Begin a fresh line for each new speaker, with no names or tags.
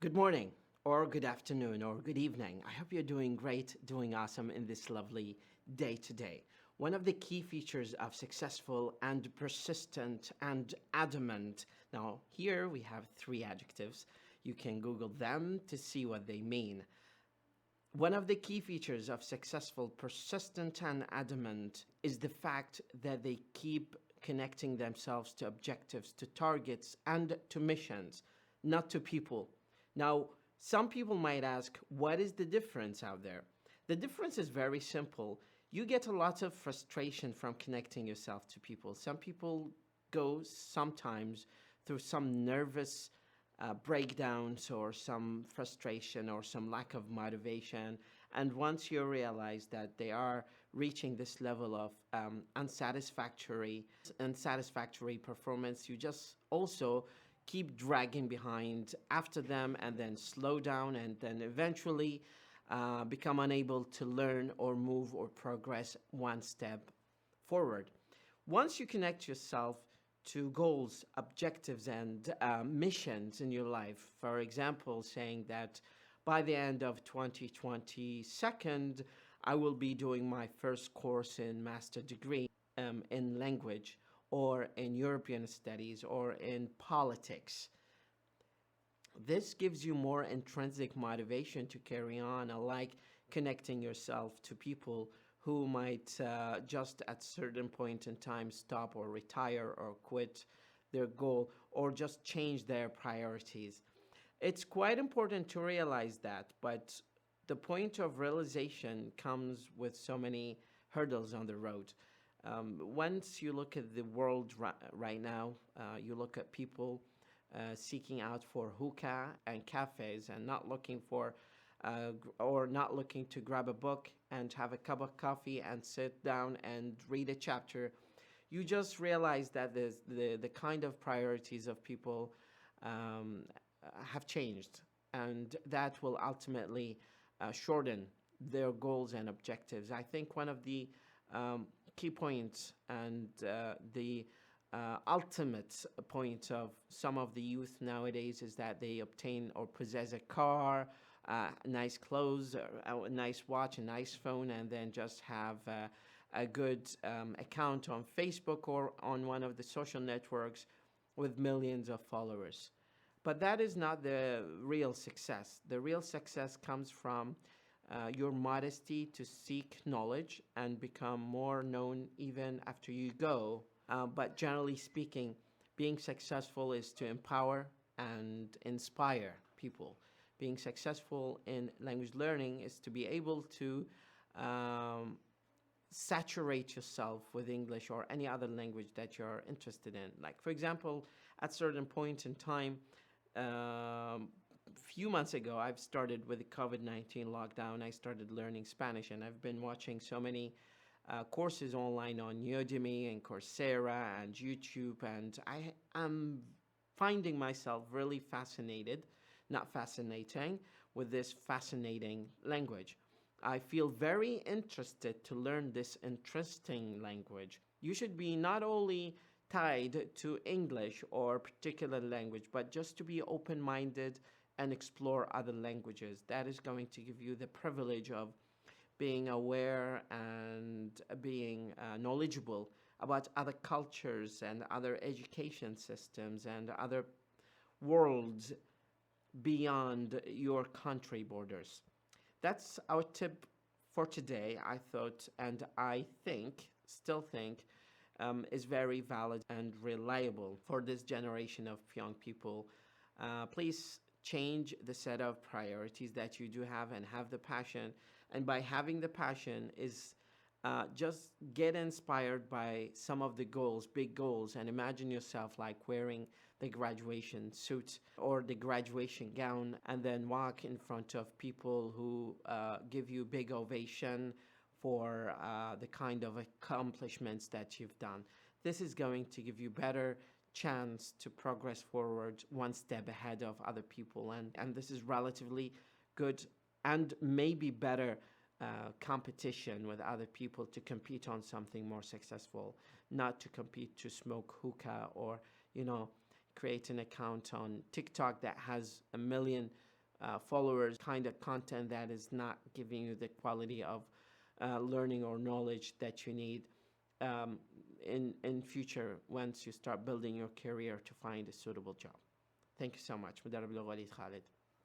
Good morning, or good afternoon, or good evening. I hope you're doing great, doing awesome in this lovely day today. One of the key features of successful and persistent and adamant. Now, here we have three adjectives. You can Google them to see what they mean. One of the key features of successful, persistent, and adamant is the fact that they keep connecting themselves to objectives, to targets, and to missions, not to people. Now, some people might ask, what is the difference out there? The difference is very simple. You get a lot of frustration from connecting yourself to people. Some people go sometimes through some nervous breakdowns or some frustration or some lack of motivation. And once you realize that they are reaching this level of unsatisfactory performance, you just also keep dragging behind after them and then slow down and then eventually become unable to learn or move or progress one step forward. Once you connect yourself to goals, objectives, and missions in your life, for example, saying that by the end of 2022, I will be doing my first course in master degree in language, or in European studies, or in politics. This gives you more intrinsic motivation to carry on, unlike connecting yourself to people who might just at certain point in time stop or retire or quit their goal or just change their priorities. It's quite important to realize that, but the point of realization comes with so many hurdles on the road. Once you look at the world right now, you look at people seeking out for hookah and cafes and not looking for or not looking to grab a book and have a cup of coffee and sit down and read a chapter. You just realize that the kind of priorities of people have changed, and that will ultimately shorten their goals and objectives. I think one of the key points and the ultimate point of some of the youth nowadays is that they obtain or possess a car, nice clothes, a nice watch, a nice phone, and then just have a good account on Facebook or on one of the social networks with millions of followers. But that is not the real success. The real success comes from your modesty to seek knowledge and become more known even after you go. But generally speaking, being successful is to empower and inspire people. Being successful in language learning is to be able to saturate yourself with English or any other language that you're interested in. Like, for example, at certain point in time, few months ago, I've started with the COVID-19 lockdown. I started learning Spanish, and I've been watching so many courses online on Udemy and Coursera and YouTube, and I am finding myself really fascinated, not fascinating, with this fascinating language. I feel very interested to learn this interesting language. You should be not only tied to English or particular language, but just to be open-minded and explore other languages. That is going to give you the privilege of being aware and being knowledgeable about other cultures and other education systems and other worlds beyond your country borders. That's our tip for today, I thought, and I still think, is very valid and reliable for this generation of young people. Please change the set of priorities that you do have and have the passion. And by having the passion is just get inspired by some of the goals, big goals, and imagine yourself like wearing the graduation suit or the graduation gown and then walk in front of people who give you big ovation for the kind of accomplishments that you've done. This is going to give you better chance to progress forward one step ahead of other people, and this is relatively good and maybe better competition with other people to compete on something more successful, not to compete to smoke hookah or create an account on TikTok that has 1 million followers, kind of content that is not giving you the quality of learning or knowledge that you need in future once you start building your career to find a suitable job. Thank you so much. مدرب لغة وليد خالد.